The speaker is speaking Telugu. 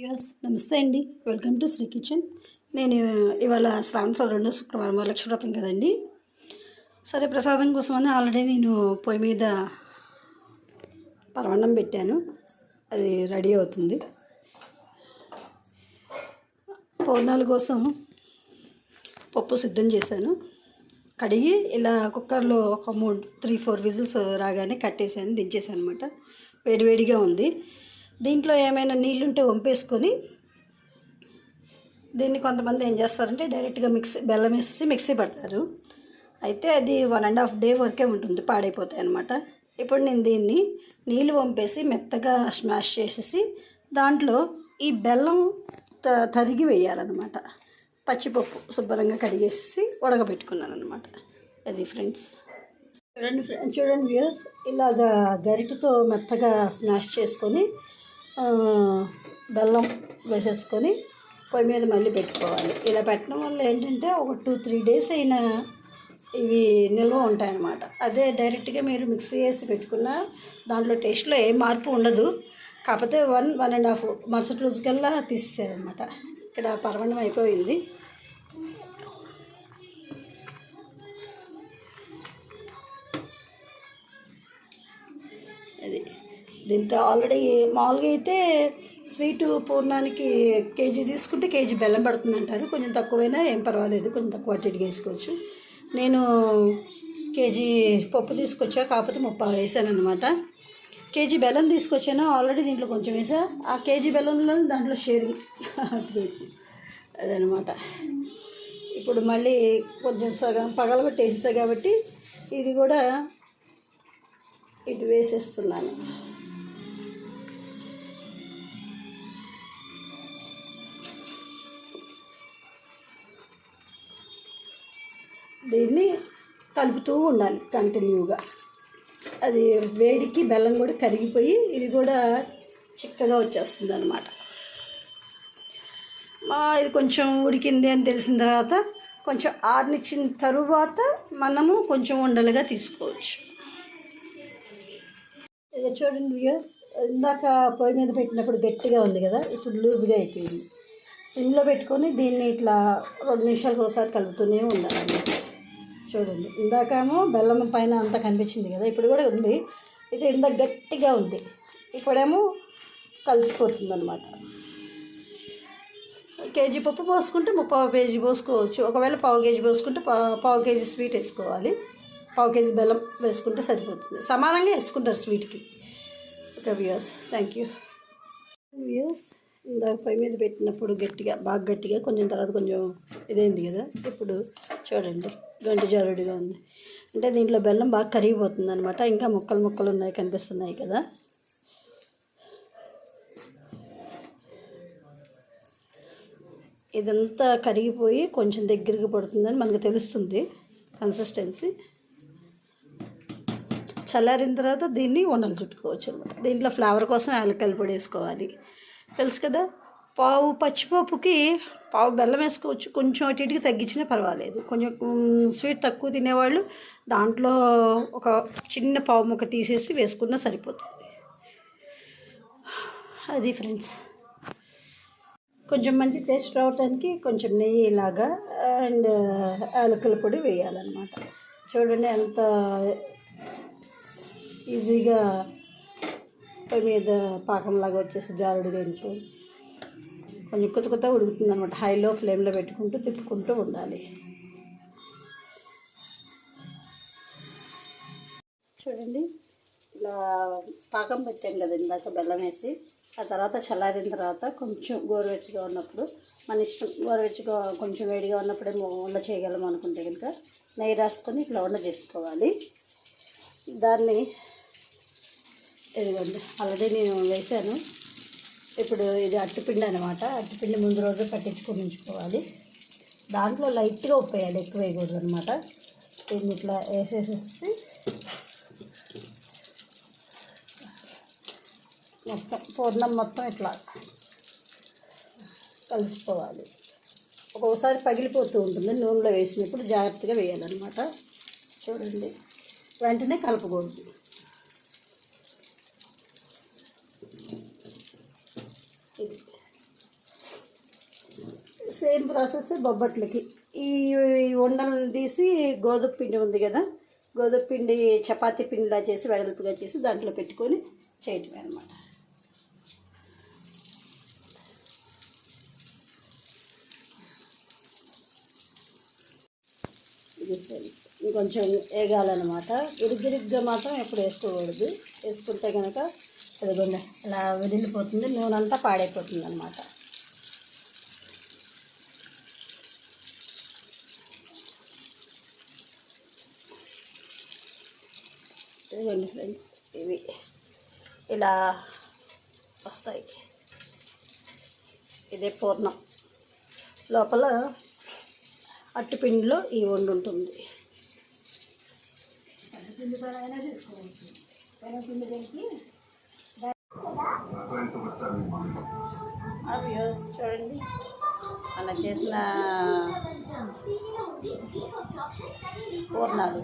యస్ నమస్తే అండి. Welcome to Shri kitchen. నేను ఇవాళ శ్రావణ రెండో శుక్రవారం వరలక్ష్మి వ్రతం కదండి. సరే ప్రసాదం కోసమని ఆల్రెడీ నేను పొయ్యి మీద పరమాన్నం పెట్టాను. అది రెడీ అవుతుంది. పూర్ణాల కోసం పప్పు సిద్ధం చేశాను. కడిగి ఇలా కుక్కర్లో ఒక 3-4 విజిల్స్ రాగానే కట్టేసాను, దించేసాను అనమాట. వేడివేడిగా ఉంది. దీంట్లో ఏమైనా నీళ్ళుంటే వంపేసుకొని దీన్ని కొంతమంది ఏం చేస్తారంటే డైరెక్ట్గా బెల్లం వేసి మిక్సీ పడతారు. అయితే అది 1.5 డే వరకే ఉంటుంది, పాడైపోతాయి అన్నమాట. ఇప్పుడు నేను దీన్ని నీళ్ళు వంపేసి మెత్తగా స్మాష్ చేసేసి దాంట్లో ఈ బెల్లం తరిగి వేయాలన్నమాట. పచ్చిపప్పు శుభ్రంగా కడిగేసి ఉడకబెట్టుకున్నాను అనమాట. అది ఫ్రెండ్స్, చూడండి వ్యూయర్స్, ఇలాగా గరిటెతో మెత్తగా స్మాష్ చేసుకొని బెల్లం వేసేసుకొని పొయ్యి మీద మళ్ళీ పెట్టుకోవాలి. ఇలా పెట్టడం వల్ల ఏంటంటే ఒక 2-3 డేస్ అయినా ఇవి నిల్వ ఉంటాయన్నమాట. అదే డైరెక్ట్గా మీరు మిక్సీ వేసి పెట్టుకున్న దాంట్లో టేస్ట్లో ఏ మార్పు ఉండదు. కాకపోతే 1-1.5 మరుసటి రోజుకల్లా తీసేయాలన్నమాట. ఇక్కడ పరమాన్నం అయిపోయింది. అది దీంట్లో ఆల్రెడీ మామూలుగా అయితే స్వీటు పూర్ణానికి కేజీ తీసుకుంటే కేజీ బెల్లం పడుతుంది అంటారు. కొంచెం తక్కువైనా ఏం పర్వాలేదు, కొంచెం తక్కువ అటు ఇటుగా వేసుకోవచ్చు. నేను కేజీ పప్పు తీసుకొచ్చా, కాకపోతే 30 వేసాను అనమాట. కేజీ బెల్లం తీసుకొచ్చాను, ఆల్రెడీ దీంట్లో కొంచెం వేసా. ఆ కేజీ బెల్లంలో దాంట్లో షేరింగ్ అదనమాట. ఇప్పుడు మళ్ళీ కొంచెం సగం పగలగొట్టేసా కాబట్టి ఇది కూడా ఇటు వేసేస్తున్నాను. దీన్ని కలుపుతూ ఉండాలి కంటిన్యూగా. అది వేడికి బెల్లం కూడా కరిగిపోయి ఇది కూడా చిక్కగా వచ్చేస్తుంది అనమాట. ఇది కొంచెం ఉడికింది అని తెలిసిన తర్వాత కొంచెం ఆరనిచ్చిన తరువాత మనము కొంచెం ఉండలుగా తీసుకోవచ్చు. ఇది చూడండి వ్యూయర్స్, ఇందాక పొయ్యి మీద పెట్టినప్పుడు గట్టిగా ఉంది కదా, ఇప్పుడు లూజ్గా అయిపోయింది. సిమ్లో పెట్టుకొని దీన్ని ఇట్లా 2 నిమిషాలకు ఒకసారి కలుపుతూనే ఉండాలి. చూడండి, ఇందాకేమో బెల్లం పైన అంతా కనిపించింది కదా, ఇప్పుడు కూడా ఉంది. ఇది ఇందాక గట్టిగా ఉంది, ఇప్పుడేమో కలిసిపోతుంది అనమాట. కేజీ పప్పు పోసుకుంటే 3/4 కేజీ పోసుకోవచ్చు. ఒకవేళ 1/4 కేజీ పోసుకుంటే 1/4 కేజీ స్వీట్ వేసుకోవాలి. 1/4 కేజీ బెల్లం వేసుకుంటే సరిపోతుంది. సమానంగా వేసుకుంటారు స్వీట్కి. Okay viewers, thank you. Viewers, ఇందాక పొయ్యి మీద పెట్టినప్పుడు బాగా గట్టిగా, కొంచెం తర్వాత కొంచెం ఇదైంది కదా. ఇప్పుడు చూడండి, గంటి జారుడిగా ఉంది. అంటే దీంట్లో బెల్లం బాగా కరిగిపోతుంది అనమాట. ఇంకా ముక్కలు ఉన్నాయి, కనిపిస్తున్నాయి కదా. ఇదంతా కరిగిపోయి కొంచెం దగ్గరికి పడుతుందని మనకు తెలుస్తుంది కన్సిస్టెన్సీ. చల్లారిన తర్వాత దీన్ని ఉండలు చుట్టుకోవచ్చు అనమాట. దీంట్లో ఫ్లేవర్ కోసం యాలక్కాయల పొడి వేసుకోవాలి, తెలుసు కదా. పావు పచ్చిపప్పుకి పావు బెల్లం వేసుకోవచ్చు, కొంచెం అటు ఇటుకి తగ్గించినా పర్వాలేదు. కొంచెం స్వీట్ తక్కువ తినేవాళ్ళు దాంట్లో ఒక చిన్న పావు ముక్క తీసేసి వేసుకున్నా సరిపోతుంది. అది ఫ్రెండ్స్, కొంచెం మంచి టేస్ట్ రావడానికి కొంచెం నెయ్యి ఇలాగా అండ్ యాలకుల పొడి వేయాలన్నమాట. చూడండి ఎంత ఈజీగా పొయ్యి మీద పాకంలాగా వచ్చేసి జారుడుగా చూడండి. కొంచెం కొత్త ఉడుకుతుంది అనమాట. హైలో ఫ్లేమ్లో పెట్టుకుంటూ తిప్పుకుంటూ ఉండాలి. చూడండి, ఇలా పాకం పెట్టాం కదా ఇందాక బెల్లం వేసి. ఆ తర్వాత చల్లారిన తర్వాత కొంచెం గోరువెచ్చగా ఉన్నప్పుడు మన ఇష్టం, గోరువెచ్చగా కొంచెం వేడిగా ఉన్నప్పుడేమో వండ చేయగలం అనుకుంటే కనుక నెయ్యి రాసుకొని ఇట్లా వండ చేసుకోవాలి. దాన్ని ఇదిగోండి, ఆల్రెడీ నేను వేసాను. ఇప్పుడు ఇది అట్టుపిండి అనమాట. అట్టుపిండి ముందు రోజు పట్టించుకొని ఉంచుకోవాలి. దాంట్లో లైట్గా ఉప్పు వేయాలి, ఎక్కువ వేయకూడదు అనమాట. దీన్ని ఇట్లా వేసేసేసి మొత్తం పూర్ణం మొత్తం ఇట్లా కలిసిపోవాలి. ఒక్కొక్కసారి పగిలిపోతూ ఉంటుంది, నూనెలో వేసినప్పుడు జాగ్రత్తగా వేయాలన్నమాట. చూడండి, వెంటనే కలపకూడదు. ఇది సేమ్ ప్రాసెస్ బొబ్బట్లకి. ఈ ఉండలను తీసి గోధుమ పిండి ఉంది కదా, గోధుమ పిండి చపాతీ పిండిలా చేసి వెడల్పుగా చేసి దాంట్లో పెట్టుకొని చేయటమే అనమాట. ఇది ఫ్రెండ్స్ ఇంకొంచెం వేగాలన్నమాట. ఇరుగ్గిరుగ్గా మాత్రం ఎప్పుడు వేసుకోకూడదు. వేసుకుంటే కనుక ఇదిగోండి ఇలా వదిలిపోతుంది, నూనె అంతా పాడైపోతుంది అనమాట. ఇదిగోండి ఫ్రెండ్స్ ఇవి ఇలా వస్తాయి. ఇదే పూర్ణం. లోపల అట్టుపిండిలో ఈ వండు ఉంటుంది. పిండి పైన చేసుకోవచ్చు. పిండి దానికి వ్యూస్ చూడండి, మనం చేసిన పూర్ణాలు